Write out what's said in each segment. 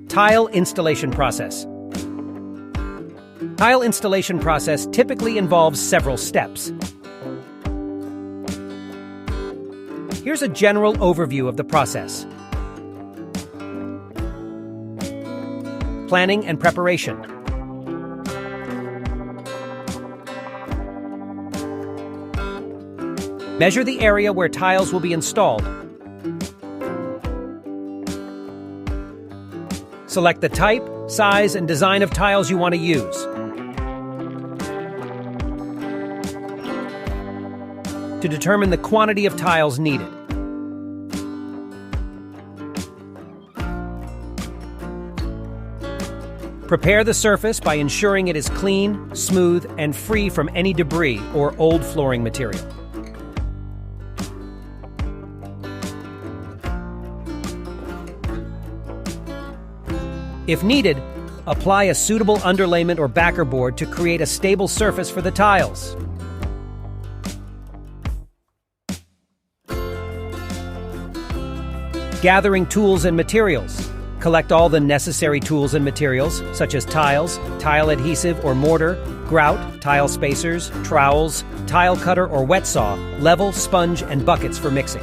Tile installation process. Tile installation process typically involves several steps. Here's a general overview of the process. Planning and preparation. Measure the area where tiles will be installed. Select the type, size, and design of tiles you want to use. To determine the quantity of tiles needed. Prepare the surface by ensuring it is clean, smooth, and free from any debris or old flooring material. If needed, apply a suitable underlayment or backer board to create a stable surface for the tiles. Gathering tools and materials. Collect all the necessary tools and materials, such as tiles, tile adhesive or mortar, grout, tile spacers, trowels, tile cutter or wet saw, level, sponge, and buckets for mixing.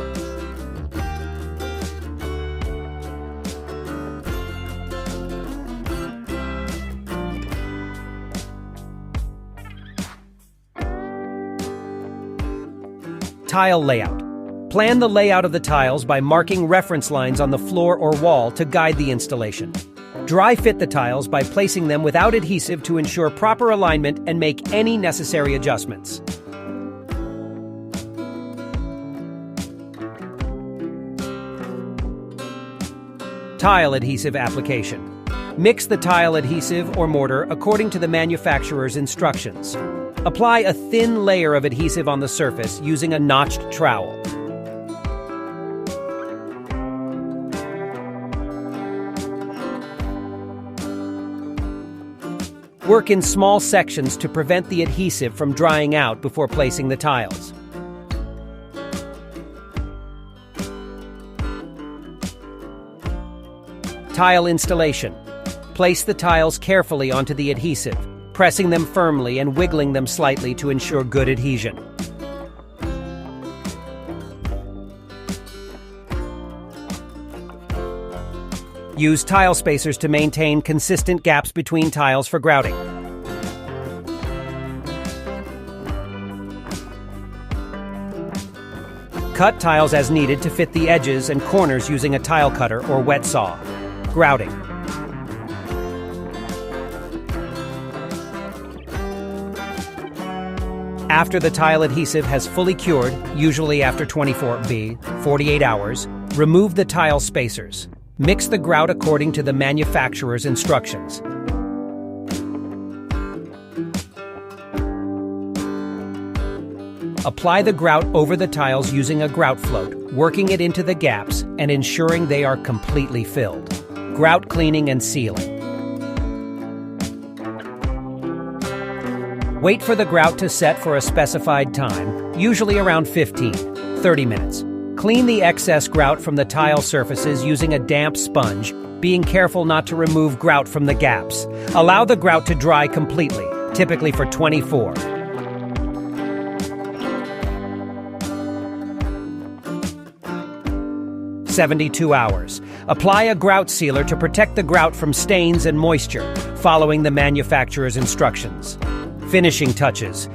Tile layout. Plan the layout of the tiles by marking reference lines on the floor or wall to guide the installation. Dry fit the tiles by placing them without adhesive to ensure proper alignment and make any necessary adjustments. Tile adhesive application. Mix the tile adhesive or mortar according to the manufacturer's instructions. Apply a thin layer of adhesive on the surface using a notched trowel. Work in small sections to prevent the adhesive from drying out before placing the tiles. Tile installation. Place the tiles carefully onto the adhesive, pressing them firmly and wiggling them slightly to ensure good adhesion. Use tile spacers to maintain consistent gaps between tiles for grouting. Cut tiles as needed to fit the edges and corners using a tile cutter or wet saw. Grouting. After the tile adhesive has fully cured, usually after 48 hours, remove the tile spacers. Mix the grout according to the manufacturer's instructions. Apply the grout over the tiles using a grout float, working it into the gaps and ensuring they are completely filled. Grout cleaning and sealing. Wait for the grout to set for a specified time, usually around 30 minutes. Clean the excess grout from the tile surfaces using a damp sponge, being careful not to remove grout from the gaps. Allow the grout to dry completely, typically for 72 hours. Apply a grout sealer to protect the grout from stains and moisture, following the manufacturer's instructions. Finishing touches.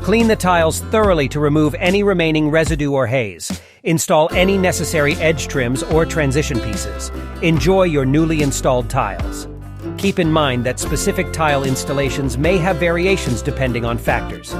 Clean the tiles thoroughly to remove any remaining residue or haze. Install any necessary edge trims or transition pieces. Enjoy your newly installed tiles. Keep in mind that specific tile installations may have variations depending on factors.